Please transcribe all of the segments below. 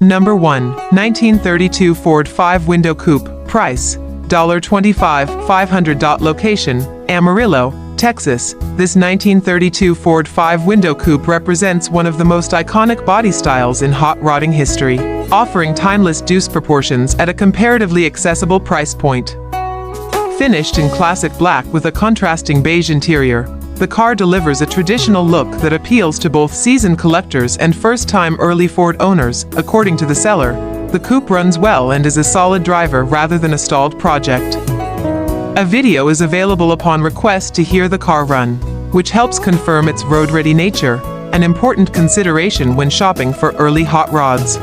Number 1. 1932 Ford 5-Window Coupe. Price: $25,500. Location: Amarillo, Texas. This 1932 Ford 5-Window Coupe represents one of the most iconic body styles in hot rodding history, offering timeless deuce proportions at a comparatively accessible price point. Finished in classic black with a contrasting beige interior, the car delivers a traditional look that appeals to both seasoned collectors and first-time early Ford owners. According to the seller, the coupe runs well and is a solid driver rather than a stalled project. A video is available upon request to hear the car run, which helps confirm its road-ready nature, an important consideration when shopping for early hot rods.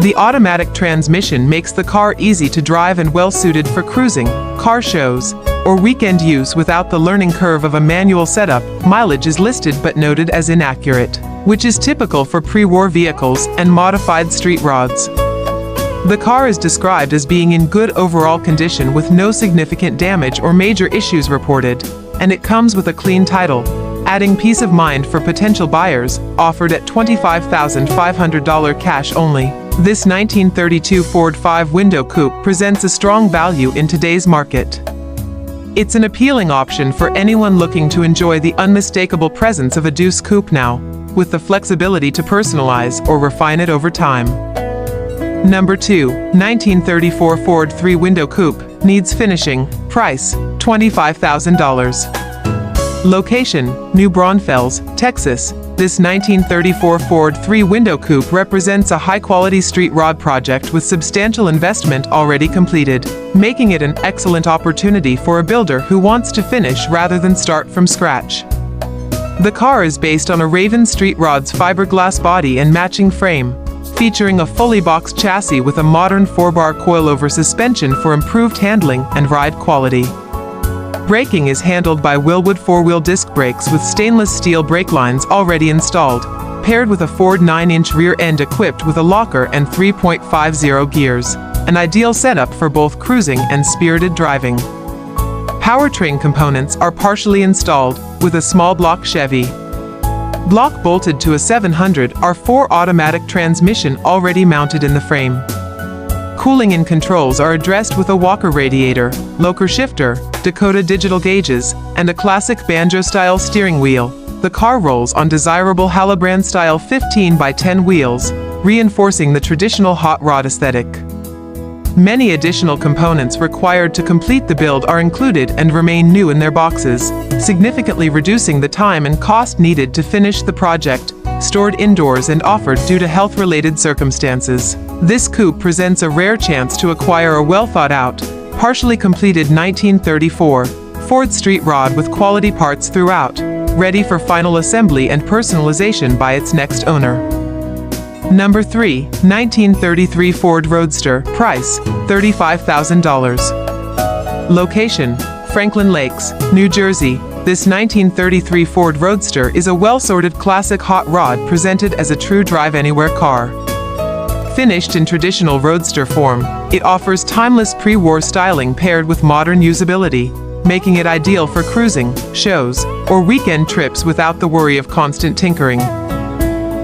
The automatic transmission makes the car easy to drive and well-suited for cruising, car shows, or weekend use without the learning curve of a manual setup. Mileage is listed but noted as inaccurate, which is typical for pre-war vehicles and modified street rods. The car is described as being in good overall condition with no significant damage or major issues reported, and it comes with a clean title, adding peace of mind for potential buyers. Offered at $25,500 cash only, this 1932 Ford 5-Window Coupe presents a strong value in today's market. It's an appealing option for anyone looking to enjoy the unmistakable presence of a deuce coupe now, with the flexibility to personalize or refine it over time. Number 2. 1934 Ford 3-Window Coupe. Needs finishing. Price: $25,000. Location: New Braunfels, Texas. This 1934 Ford 3-Window Coupe represents a high-quality street rod project with substantial investment already completed, making it an excellent opportunity for a builder who wants to finish rather than start from scratch. The car is based on a Raven Street Rod's fiberglass body and matching frame, featuring a fully boxed chassis with a modern 4-bar coilover suspension for improved handling and ride quality. Braking is handled by Wilwood 4-wheel disc brakes with stainless steel brake lines already installed, paired with a Ford 9-inch rear end equipped with a locker and 3.50 gears, an ideal setup for both cruising and spirited driving. Powertrain components are partially installed, with a small block Chevy block bolted to a 700R4 automatic transmission already mounted in the frame. Cooling and controls are addressed with a Walker radiator, Locher shifter, Dakota digital gauges, and a classic banjo-style steering wheel. The car rolls on desirable Hallebrand-style 15x10 wheels, reinforcing the traditional hot rod aesthetic. Many additional components required to complete the build are included and remain new in their boxes, significantly reducing the time and cost needed to finish the project. Stored indoors and offered due to health-related circumstances, this coupe presents a rare chance to acquire a well-thought-out, partially completed 1934 Ford street rod with quality parts throughout, ready for final assembly and personalization by its next owner. Number 3. 1933 Ford Roadster. Price: $35,000. Location: Franklin Lakes, New Jersey. This 1933 Ford Roadster is a well-sorted classic hot rod presented as a true drive-anywhere car. Finished in traditional roadster form, it offers timeless pre-war styling paired with modern usability, making it ideal for cruising, shows, or weekend trips without the worry of constant tinkering.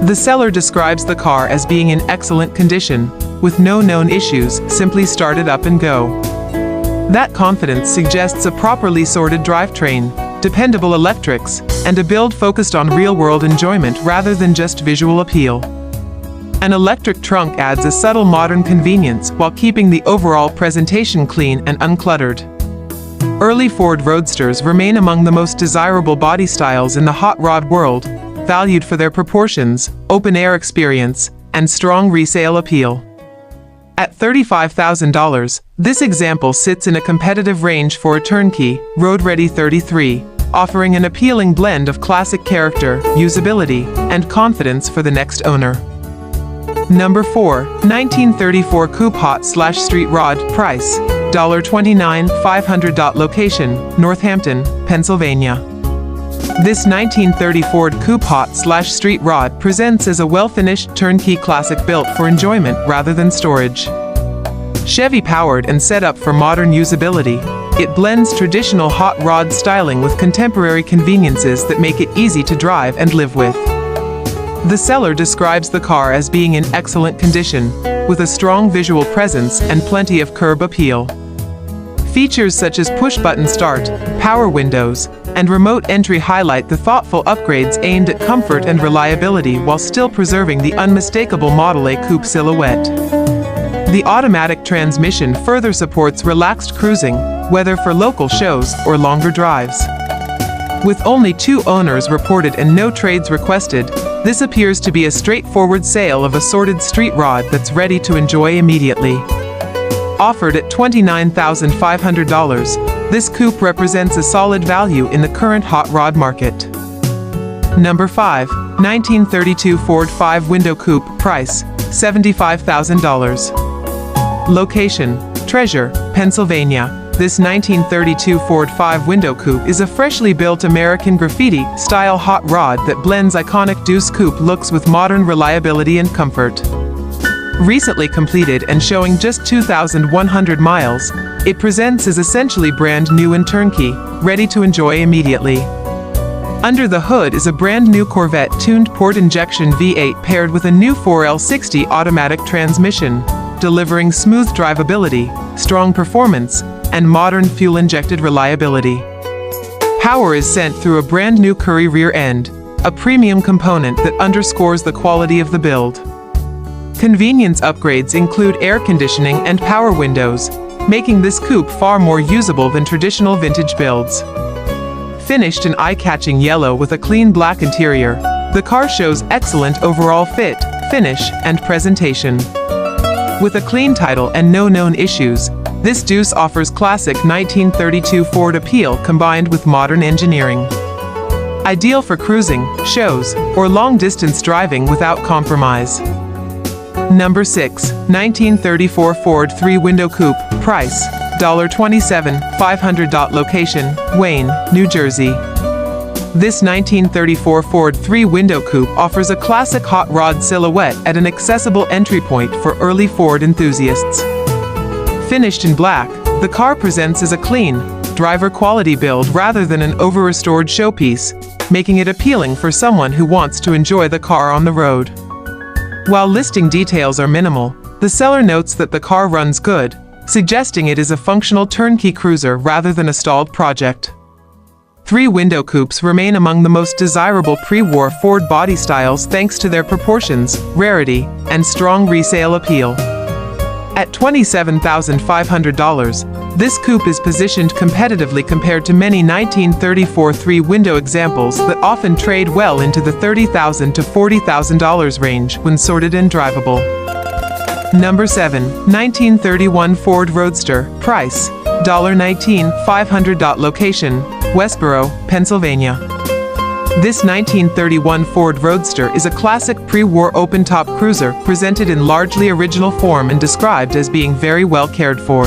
The seller describes the car as being in excellent condition, with no known issues. Simply start it up and go. That confidence suggests a properly sorted drivetrain, dependable electrics, and a build focused on real-world enjoyment rather than just visual appeal. An electric trunk adds a subtle modern convenience while keeping the overall presentation clean and uncluttered. Early Ford Roadsters remain among the most desirable body styles in the hot rod world, valued for their proportions, open-air experience, and strong resale appeal. At $35,000, this example sits in a competitive range for a turnkey, road-ready 33, offering an appealing blend of classic character, usability, and confidence for the next owner. Number 4. 1934 Coupe Hot/Street Rod. Price: $29,500. Location: Northampton, Pennsylvania. This 1930 Ford Coupe Hot/Street Rod presents as a well-finished turnkey classic built for enjoyment rather than storage. Chevy powered and set up for modern usability, it blends traditional hot rod styling with contemporary conveniences that make it easy to drive and live with. The seller describes the car as being in excellent condition, with a strong visual presence and plenty of curb appeal. Features such as push-button start, power windows, and remote entry highlight the thoughtful upgrades aimed at comfort and reliability while still preserving the unmistakable Model A coupe silhouette. The automatic transmission further supports relaxed cruising, whether for local shows or longer drives. With only 2 owners reported and no trades requested, this appears to be a straightforward sale of a sorted street rod that's ready to enjoy immediately. Offered at $29,500, this coupe represents a solid value in the current hot rod market. Number 5. 1932 Ford 5-window coupe, price, $75,000. Location, Treasure, Pennsylvania. This 1932 Ford 5-window coupe is a freshly built American graffiti-style hot rod that blends iconic deuce coupe looks with modern reliability and comfort. Recently completed and showing just 2,100 miles, it presents as essentially brand new and turnkey, ready to enjoy immediately. Under the hood is a brand new Corvette-tuned port injection V8 paired with a new 4L60 automatic transmission, delivering smooth drivability, strong performance, and modern fuel-injected reliability. Power is sent through a brand new Curry rear end, a premium component that underscores the quality of the build. Convenience upgrades include air conditioning and power windows, making this coupe far more usable than traditional vintage builds. Finished in eye-catching yellow with a clean black interior, the car shows excellent overall fit, finish, and presentation. With a clean title and no known issues, this deuce offers classic 1932 Ford appeal combined with modern engineering. Ideal for cruising, shows, or long-distance driving without compromise. Number 6. 1934 Ford 3-window coupe, price, $27,500. Location, Wayne, New Jersey. This 1934 Ford 3-window coupe offers a classic hot rod silhouette at an accessible entry point for early Ford enthusiasts. Finished in black, the car presents as a clean, driver-quality build rather than an over-restored showpiece, making it appealing for someone who wants to enjoy the car on the road. While listing details are minimal, the seller notes that the car runs good, suggesting it is a functional turnkey cruiser rather than a stalled project. 3-window coupes remain among the most desirable pre-war Ford body styles thanks to their proportions, rarity, and strong resale appeal. At $27,500, this coupe is positioned competitively compared to many 1934 3-window examples that often trade well into the $30,000 to $40,000 range when sorted and drivable. Number 7. 1931 Ford Roadster, price, $19,500. Location, Westboro, Pennsylvania. This 1931 Ford Roadster is a classic pre-war open-top cruiser presented in largely original form and described as being very well cared for.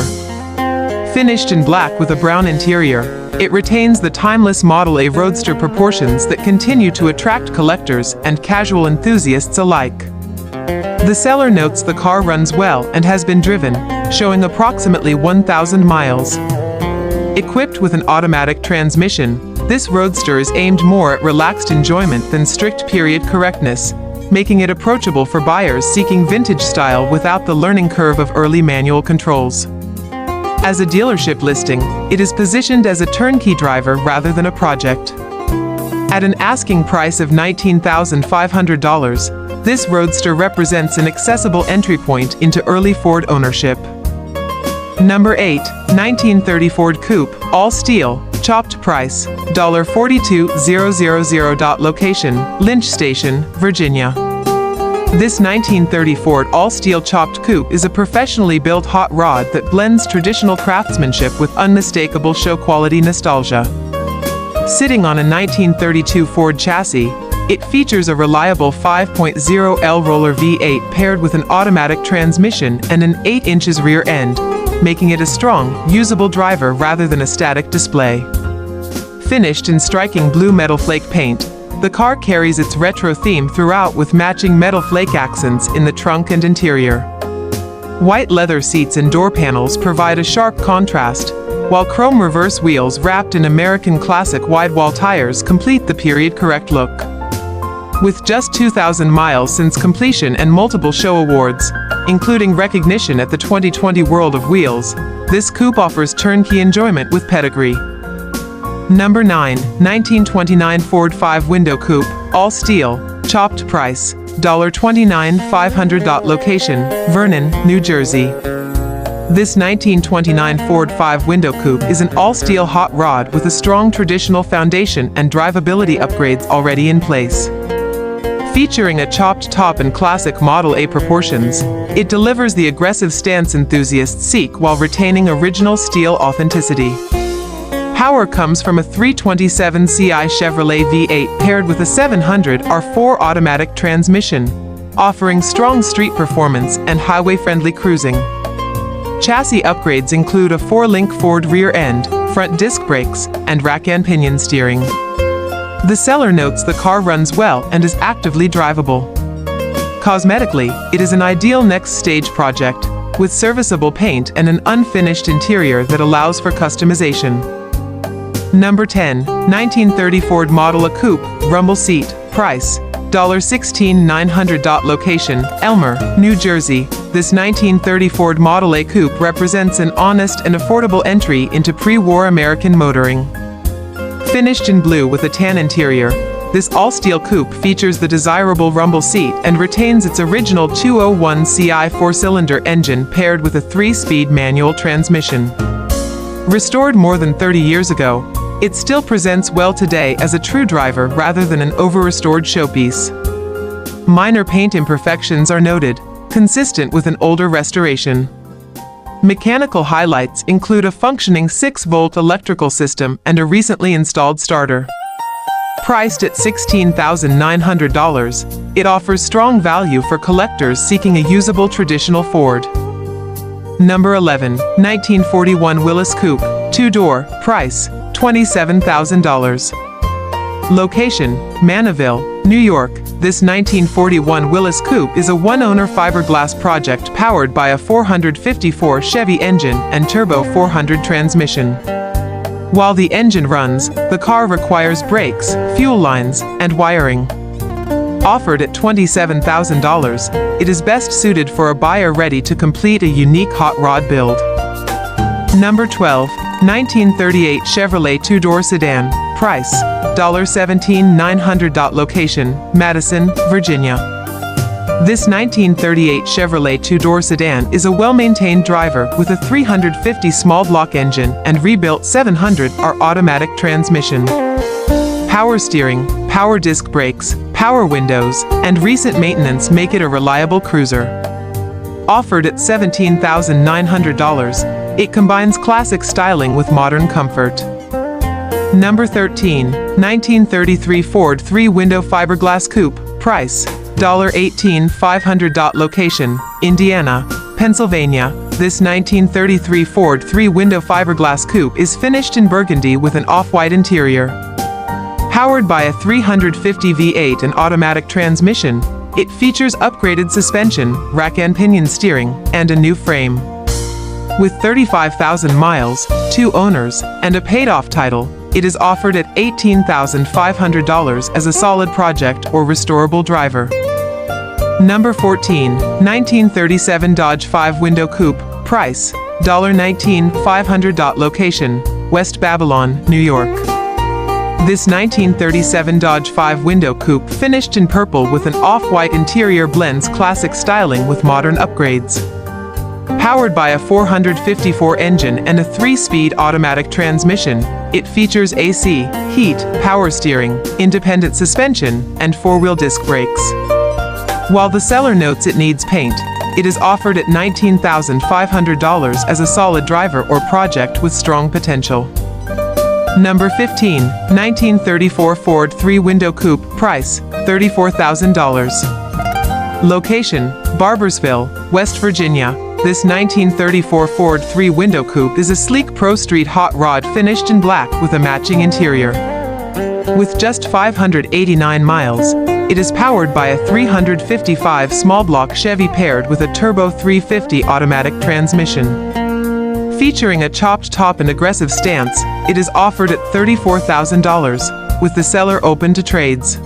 Finished in black with a brown interior, it retains the timeless Model A Roadster proportions that continue to attract collectors and casual enthusiasts alike. The seller notes the car runs well and has been driven, showing approximately 1,000 miles. Equipped with an automatic transmission, this Roadster is aimed more at relaxed enjoyment than strict period correctness, making it approachable for buyers seeking vintage style without the learning curve of early manual controls. As a dealership listing, it is positioned as a turnkey driver rather than a project. At an asking price of $19,500, this Roadster represents an accessible entry point into early Ford ownership. Number 8. 1930 Ford Coupe, all steel, chopped price, $42,000. Location, Lynch Station, Virginia. This 1930 Ford all-steel chopped coupe is a professionally built hot rod that blends traditional craftsmanship with unmistakable show-quality nostalgia. Sitting on a 1932 Ford chassis, it features a reliable 5.0L roller V8 paired with an automatic transmission and an 8 inches rear end, making it a strong, usable driver rather than a static display. Finished in striking blue metal flake paint, the car carries its retro theme throughout with matching metal flake accents in the trunk and interior. White leather seats and door panels provide a sharp contrast, while chrome reverse wheels wrapped in American classic wide-wall tires complete the period-correct look. With just 2,000 miles since completion and multiple show awards, including recognition at the 2020 World of Wheels, this coupe offers turnkey enjoyment with pedigree. Number 9. 1929 Ford 5-window coupe, all steel, chopped price, $29,500. Location, Vernon, New Jersey. This 1929 Ford 5-window coupe is an all-steel hot rod with a strong traditional foundation and drivability upgrades already in place. Featuring a chopped top and classic Model A proportions, it delivers the aggressive stance enthusiasts seek while retaining original steel authenticity. Power comes from a 327 Ci Chevrolet V8 paired with a 700 R4 automatic transmission, offering strong street performance and highway-friendly cruising. Chassis upgrades include a 4-link Ford rear end, front disc brakes, and rack and pinion steering. The seller notes the car runs well and is actively drivable. Cosmetically, it is an ideal next stage project, with serviceable paint and an unfinished interior that allows for customization. Number 10. 1930 Ford Model A Coupe, rumble seat, price, $16,900. Location, Elmer, New Jersey. This 1930 Ford Model A Coupe represents an honest and affordable entry into pre-war American motoring. Finished in blue with a tan interior, this all-steel coupe features the desirable rumble seat and retains its original 201 Ci 4-cylinder engine paired with a 3-speed manual transmission. Restored more than 30 years ago, it still presents well today as a true driver rather than an over-restored showpiece. Minor paint imperfections are noted, consistent with an older restoration. Mechanical highlights include a functioning 6-volt electrical system and a recently installed starter. Priced at $16,900, it offers strong value for collectors seeking a usable traditional Ford. Number 11. 1941 Willys Coupe, 2-door, price, $27,000. Location, Manaville, New York. This 1941 Willys Coupe is a one-owner fiberglass project powered by a 454 Chevy engine and turbo 400 transmission. While the engine runs, the car requires brakes, fuel lines, and wiring. Offered at $27,000, it is best suited for a buyer ready to complete a unique hot rod build. Number 12. 1938 Chevrolet 2-door sedan, price, $17,900. Location, Madison, Virginia. This 1938 Chevrolet 2-door sedan is a well-maintained driver with a 350 small block engine and rebuilt 700R automatic transmission. Power steering, power disc brakes, power windows, and recent maintenance make it a reliable cruiser. Offered at $17,900, it combines classic styling with modern comfort. Number 13. 1933 Ford 3-window fiberglass coupe, price, $18,500. Location, Indiana, Pennsylvania. This 1933 Ford 3-window fiberglass coupe is finished in burgundy with an off-white interior. Powered by a 350 V8 and automatic transmission, it features upgraded suspension, rack and pinion steering, and a new frame. With 35,000 miles, 2 owners, and a paid-off title, it is offered at $18,500 as a solid project or restorable driver. Number 14. 1937 Dodge 5-window coupe, price, $19,500. Location, West Babylon, New York. This 1937 Dodge 5-window coupe finished in purple with an off-white interior blends classic styling with modern upgrades. Powered by a 454 engine and a 3-speed automatic transmission, it features AC, heat, power steering, independent suspension, and 4-wheel disc brakes. While the seller notes it needs paint, it is offered at $19,500 as a solid driver or project with strong potential. Number 15. 1934 Ford 3-window coupe, price, $34,000. Location, Barboursville, West Virginia. This 1934 Ford 3-window coupe is a sleek Prostreet hot rod finished in black with a matching interior. With just 589 miles, it is powered by a 355 small block Chevy paired with a turbo 350 automatic transmission. Featuring a chopped top and aggressive stance, it is offered at $34,000, with the seller open to trades.